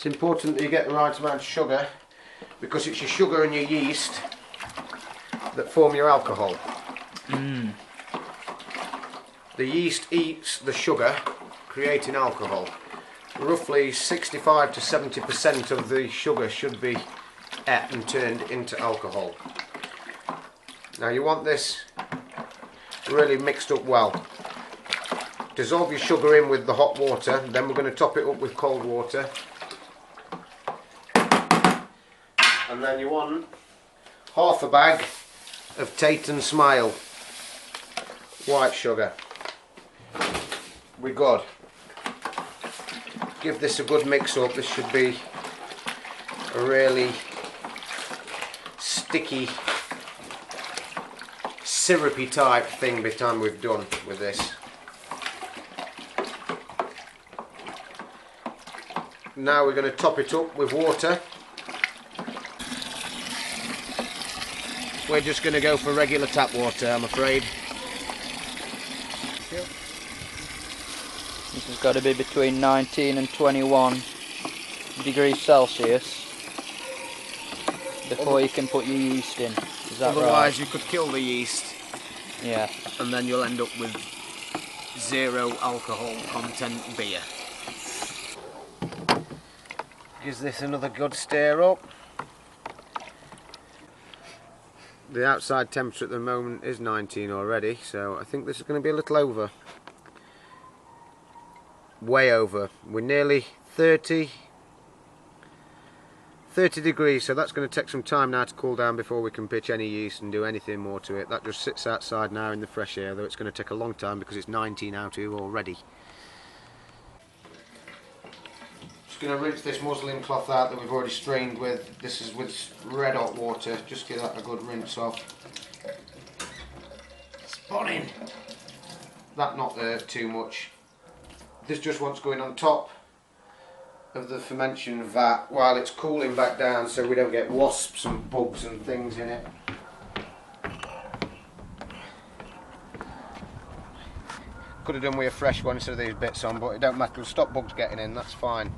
It's important that you get the right amount of sugar, because it's your sugar and your yeast that form your alcohol. The yeast eats the sugar, creating alcohol. Roughly 65 to 70% of the sugar should be ate and turned into alcohol. Now you want this really mixed up well. Dissolve your sugar in with the hot water, then we're going to top it up with cold water. And then you want half a bag of Tate and Smile white sugar. We're good. Give this a good mix up. This should be a really sticky, syrupy type thing by the time we've done with this. Now we're going to top it up with water. We're just going to go for regular tap water, I'm afraid. This has got to be between 19 and 21 degrees Celsius before you can put your yeast in. Is that Otherwise right? you could kill the yeast. Yeah. And then you'll end up with zero alcohol content beer. Gives this another good stir up. The outside temperature at the moment is 19 already, so I think this is going to be a little over. Way over. We're nearly 30 degrees, so that's going to take some time now to cool down before we can pitch any yeast and do anything more to it. That just sits outside now in the fresh air, though it's going to take a long time because it's 19 out here already. Just going to rinse this muslin cloth out that we've already strained with. This is with red hot water. Just give that a good rinse off. Spotting. That not there too much. This just wants going on top of the fermentation vat while it's cooling back down, so we don't get wasps and bugs and things in it. Could have done with a fresh one instead of these bits on, but it don't matter. We'll stop bugs getting in, that's fine.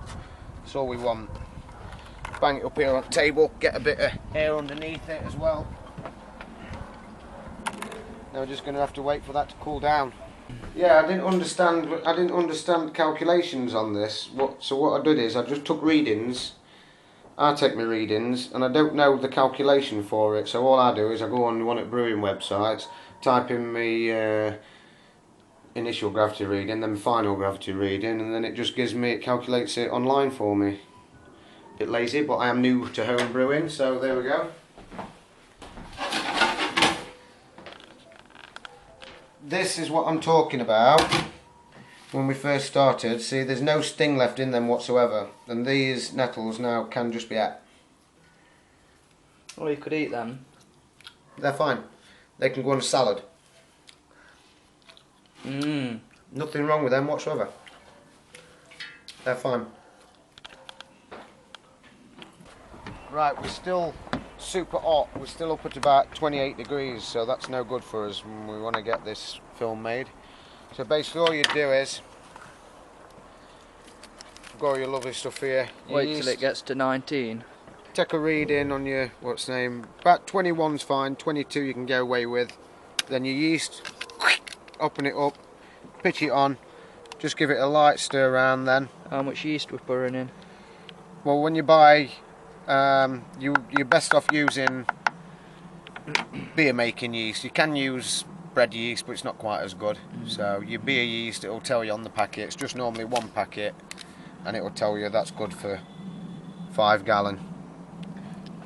That's all we want. Bang it up here on the table, get a bit of air underneath it as well. Now we're just going to have to wait for that to cool down. Yeah, I didn't understand calculations on this. So what I did is I just took readings. I take my readings, and I don't know the calculation for it. So all I do is I go on one of the brewing websites, type in my initial gravity reading, then my final gravity reading, and then it calculates it online for me. Bit lazy, but I am new to home brewing, so there we go. This is what I'm talking about when we first started. See, there's no sting left in them whatsoever, and these nettles now can just be ate. Well, you could eat them. They're fine. They can go on a salad. Nothing wrong with them whatsoever. They're fine. Right, we're still super hot. We're still up at about 28 degrees, so that's no good for us when we want to get this film made. So basically all you do is got all your lovely stuff here. Wait till it gets to 19. Take a reading on your about 21's fine, 22 you can get away with. Then your yeast, open it up, pitch it on, just give it a light stir around then. How much yeast we're pouring in? Well, when you buy, you're best off using beer making yeast. You can use bread yeast, but it's not quite as good. So your beer yeast, it'll tell you on the packet, it's just normally 1 packet, and it will tell you that's good for 5 gallon.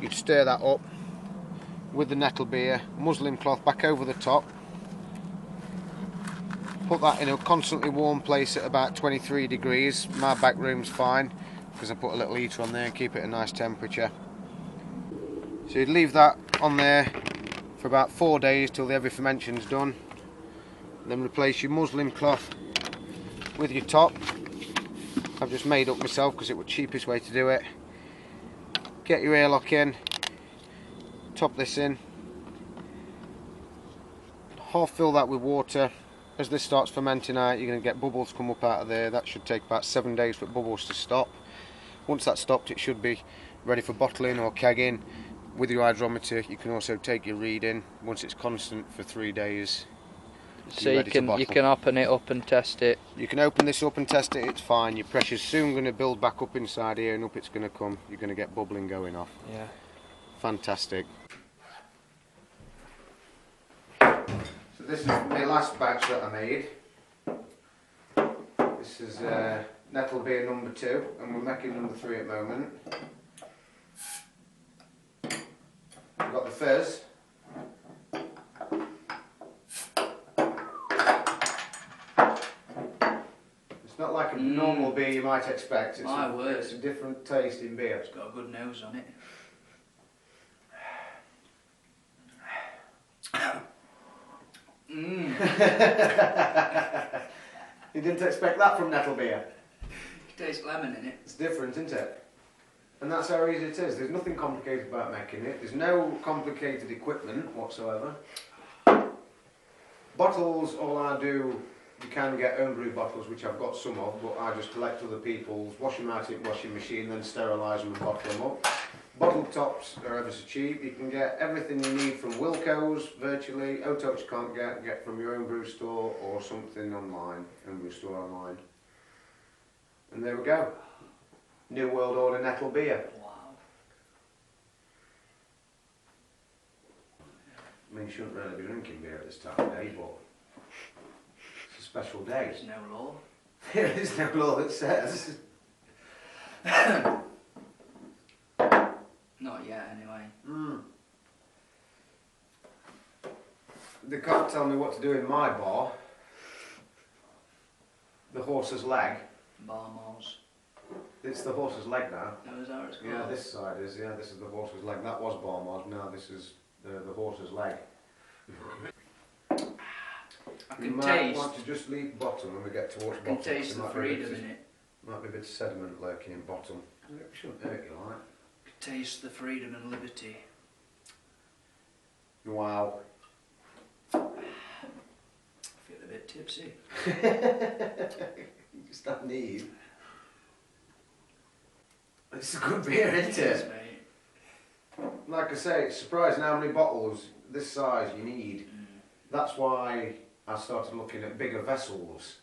You'd stir that up with the Nettle beer, muslin cloth back over the top, put that in a constantly warm place at about 23 degrees. My back room's fine because I put a little heater on there and keep it at a nice temperature. So you'd leave that on there for about 4 days till the heavy fermentation's done. Then replace your muslin cloth with your top. I've just made up myself because it was the cheapest way to do it. Get your airlock in, top this in, half fill that with water. As this starts fermenting out, you're going to get bubbles come up out of there. That should take about 7 days for bubbles to stop. Once that's stopped, it should be ready for bottling or kegging. With your hydrometer, you can also take your reading. Once it's constant for 3 days, So you're you ready to bottle. can open it up and test it. You can open this up and test it, it's fine. Your pressure's soon going to build back up inside here and up it's going to come. You're going to get bubbling going off. Yeah. Fantastic. So this is my last batch that I made. This is Nettle beer number 2 and we're making number 3 at the moment. We've got the fizz. It's not like a normal beer you might expect. It's a different tasting beer. It's got a good nose on it. You didn't expect that from Nettle beer? You taste lemon in it. It's different, isn't it? And that's how easy it is. There's nothing complicated about making it. There's no complicated equipment whatsoever. Bottles, all I do, you can get home brew bottles, which I've got some of, but I just collect other people's, wash them out in the washing machine, then sterilise them and bottle them up. Bottle tops are ever so cheap. You can get everything you need from Wilco's, virtually. Otox you can't get from your own brew store or something online, home brew store online. And there we go. New World Order Nettle beer. Wow. I mean, you shouldn't really be drinking beer at this time of day, but it's a special day. There's no law. There is no law that says. Not yet, anyway. They can't tell me what to do in my bar. The horse's leg. Barmores. It's the horse's leg now. No, is that what it's called? Yeah, this side is. Yeah, this is the horse's leg. That was Barmars. Now this is the horse's leg. I You can might taste. want to just leave bottom when we get towards I bottom. can taste the freedom in it. Might be a bit of sediment lurking in bottom. It shouldn't hurt you, like. I can taste the freedom and liberty. Wow. I feel a bit tipsy. Just that need. It's a good beer, isn't Yes, it? mate. Like I say, it's surprising how many bottles this size you need. That's why I started looking at bigger vessels,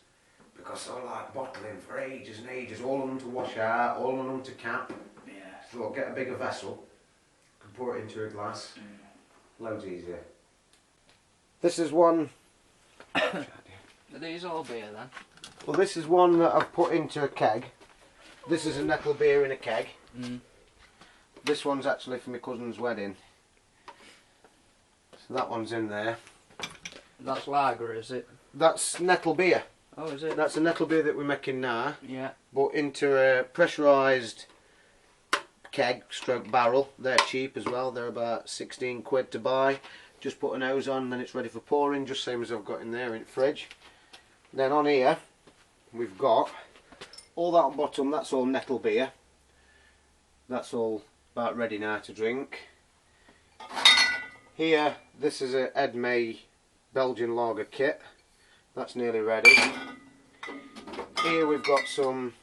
because I like bottling for ages and ages, all of them to wash out, all of them to cap. Yeah. So I'll get a bigger vessel, can pour it into a glass, loads easier. This is one. Are these all beer then? Well, this is one that I've put into a keg. This is a Nettle beer in a keg. This one's actually for my cousin's wedding. So that one's in there. That's lager, is it? That's Nettle beer. Oh, is it? That's a Nettle beer that we're making now. Yeah. But into a pressurised keg stroke barrel. They're cheap as well. They're about 16 quid to buy. Just put a nose on, then it's ready for pouring, just same as I've got in there in the fridge. Then on here we've got all that on bottom. That's all Nettle beer. That's all about ready now to drink. Here, this is a Ed May Belgian lager kit. That's nearly ready. Here we've got some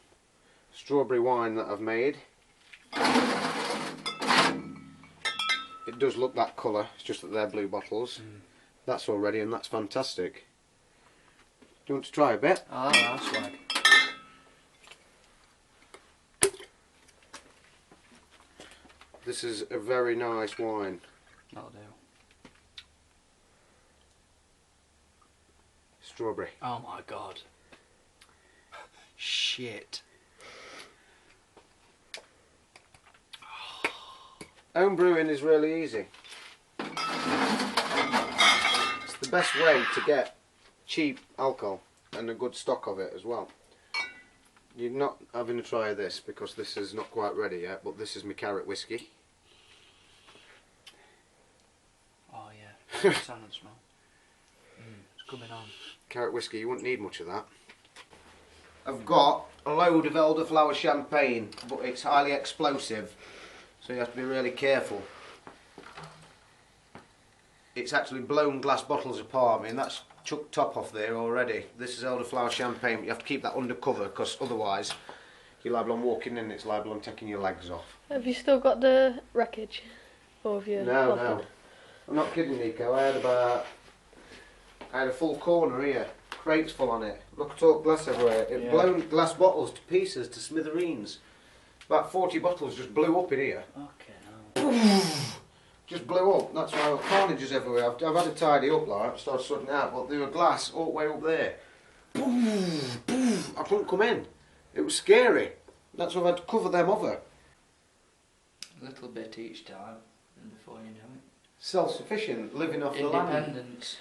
strawberry wine that I've made. It does look that colour, it's just that they're blue bottles. That's all ready and that's fantastic. Do you want to try a bit? Oh, that's swag. This is a very nice wine. That'll do. Strawberry. Oh my god. Shit. Home brewing is really easy. It's the best way to get cheap alcohol and a good stock of it as well. You're not having a try of this because this is not quite ready yet, but this is my carrot whiskey. Oh yeah. Sound and smell. It's coming on. Carrot whiskey, you wouldn't need much of that. I've got a load of elderflower champagne, but it's highly explosive, so you have to be really careful. It's actually blown glass bottles apart. I mean, that's chucked top off there already. This is elderflower champagne, but you have to keep that under cover because otherwise You're liable on walking in, it's liable on taking your legs off. Have you still got the wreckage? Or have you No, planted? no. I'm not kidding, Nico. I had a full corner here, crates full on it. Look at all glass everywhere. It blown glass bottles to pieces, to smithereens. About 40 bottles just blew up in here. Okay, Just blew up. That's why carnage is everywhere. I've had to tidy up, like, started sorting it out, but there were glass all the way up there. I couldn't come in. It was scary. That's why I had to cover them over. a little bit each time, and before you know it. Self-sufficient, living off the land. Independence.